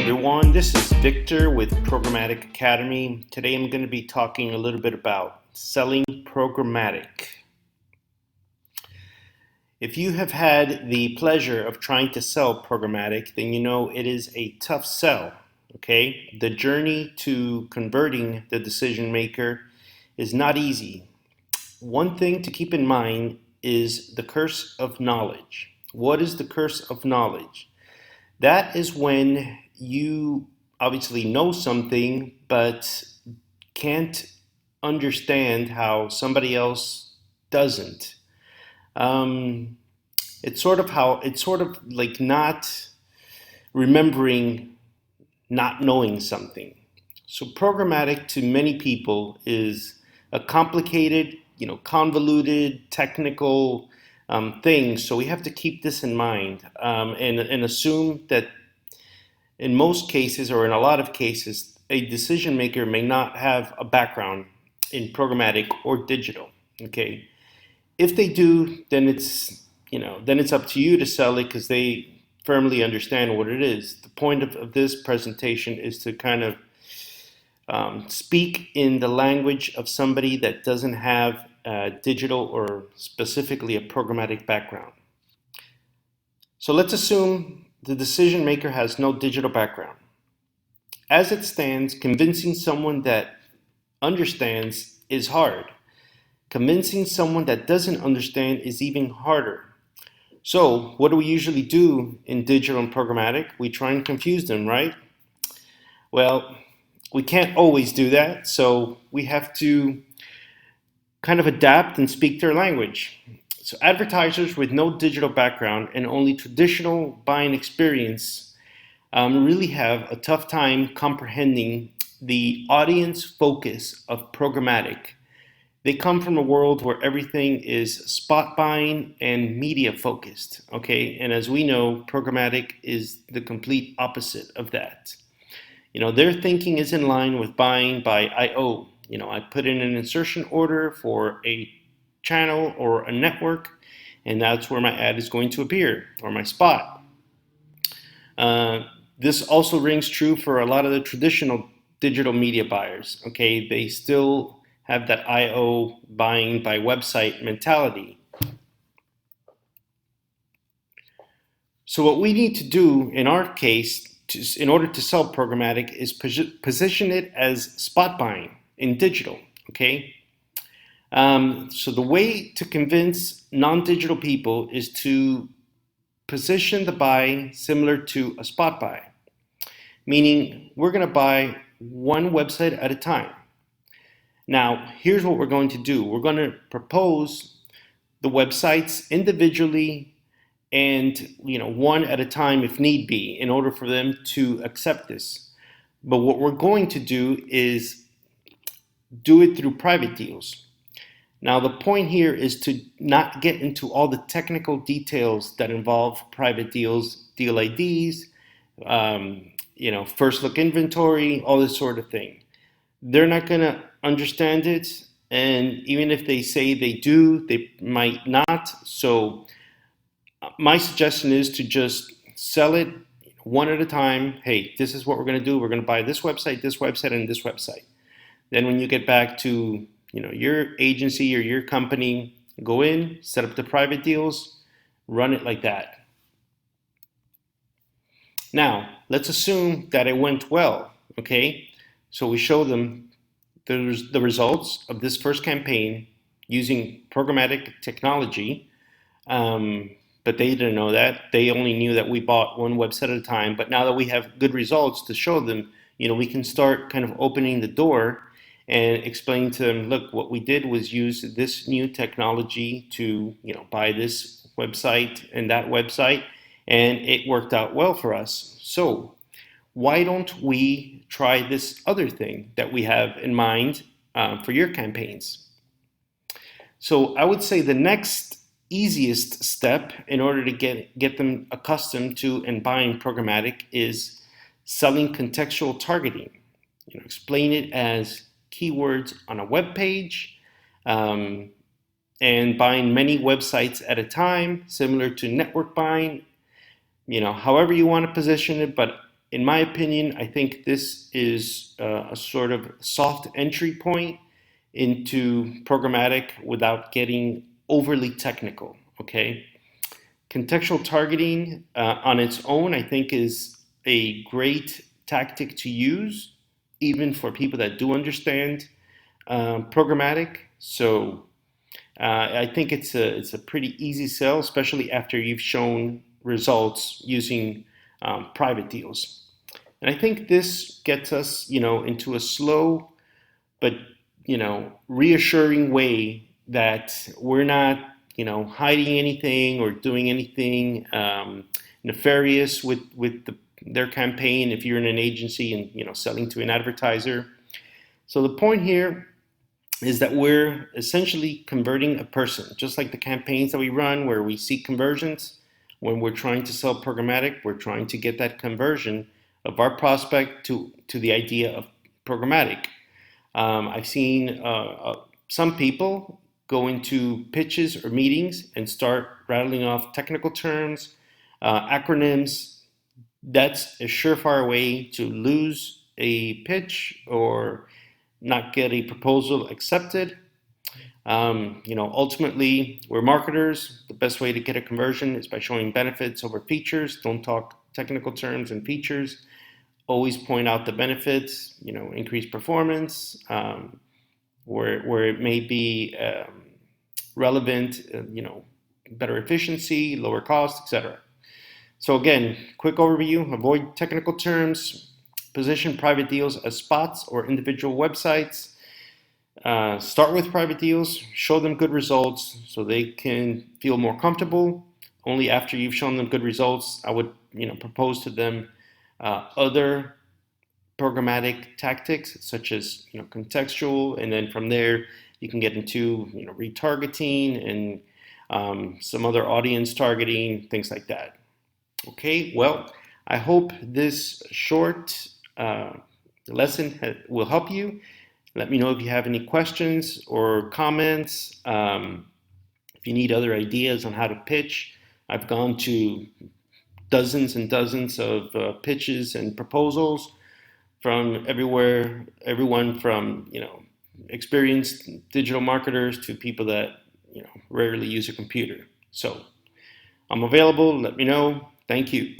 everyone, this is Victor with Programmatic Academy. Today I'm going to be talking a little bit about selling programmatic. If you have had the pleasure of trying to sell programmatic, then you know it is a tough sell, okay? The journey to converting the decision maker is not easy. One thing to keep in mind is the curse of knowledge. What is the curse of knowledge? That is when you obviously know something but can't understand how somebody else doesn't. It's sort of like not remembering not knowing something. So programmatic to many people is a complicated, convoluted, technical thing. So we have to keep this in mind and assume that in most cases, or in a lot of cases, a decision maker may not have a background in programmatic or digital. Okay, if they do, then it's up to you to sell it because they firmly understand what it is. The point of this presentation is to kind of speak in the language of somebody that doesn't have digital or specifically a programmatic background. So let's assume the decision maker has no digital background. As it stands, convincing someone that understands is hard. Convincing someone that doesn't understand is even harder. So what do we usually do in digital and programmatic? We try and confuse them, right? Well, we can't always do that, so we have to kind of adapt and speak their language. So advertisers with no digital background and only traditional buying experience really have a tough time comprehending the audience focus of programmatic. They come from a world where everything is spot buying and media focused, okay? And as we know, programmatic is the complete opposite of that. Their thinking is in line with buying by IO. I put in an insertion order for a channel or a network, and that's where my ad is going to appear, or my spot. This also rings true for a lot of the traditional digital media buyers. Okay, they still have that IO buying by website mentality. So what we need to do in our case, in order to sell programmatic, is position it as spot buying in digital. Okay. So the way to convince non-digital people is to position the buy similar to a spot buy, meaning we're going to buy one website at a time. Now, here's what we're going to do. We're going to propose the websites individually and one at a time if need be in order for them to accept this. But what we're going to do is do it through private deals. Now, the point here is to not get into all the technical details that involve private deals, deal IDs, first look inventory, all this sort of thing. They're not going to understand it, and even if they say they do, they might not. So my suggestion is to just sell it one at a time. Hey, this is what we're going to do. We're going to buy this website, and this website. Then when you get back to your agency or your company, go in, set up the private deals, run it like that. Now, let's assume that it went well, okay? So we show them the results of this first campaign using programmatic technology, but they didn't know that. They only knew that we bought one website at a time. But now that we have good results to show them, we can start kind of opening the door and explain to them, look, what we did was use this new technology to, buy this website and that website, and it worked out well for us. So why don't we try this other thing that we have in mind for your campaigns? So I would say the next easiest step in order to get them accustomed to and buying programmatic is selling contextual targeting. Explain it as keywords on a web page, and buying many websites at a time, similar to network buying. However you want to position it, but In my opinion, I think this is a sort of soft entry point into programmatic without getting overly technical, okay? Contextual targeting on its own, I think, is a great tactic to use, even for people that do understand programmatic. So I think it's a pretty easy sell, especially after you've shown results using private deals. And I think this gets us, into a slow but reassuring way that we're not, hiding anything or doing anything nefarious with their campaign. If you're in an agency and selling to an advertiser, so the point here is that we're essentially converting a person, just like the campaigns that we run where we see conversions. When we're trying to sell programmatic, we're trying to get that conversion of our prospect to the idea of programmatic. I've seen some people go into pitches or meetings and start rattling off technical terms, acronyms. That's a surefire way to lose a pitch or not get a proposal accepted. Ultimately, we're marketers. The best way to get a conversion is by showing benefits over features. Don't talk technical terms and features. Always point out the benefits, increased performance, where it may be relevant, better efficiency, lower cost, etc. So again, quick overview, avoid technical terms, position private deals as spots or individual websites. Start with private deals, show them good results so they can feel more comfortable. Only after you've shown them good results, I would propose to them other programmatic tactics such as contextual, and then from there you can get into retargeting and some other audience targeting, things like that. Okay, well, I hope this short lesson will help you. Let me know if you have any questions or comments. If you need other ideas on how to pitch, I've gone to dozens and dozens of pitches and proposals from everywhere, everyone from experienced digital marketers to people that rarely use a computer. So I'm available. Let me know. Thank you.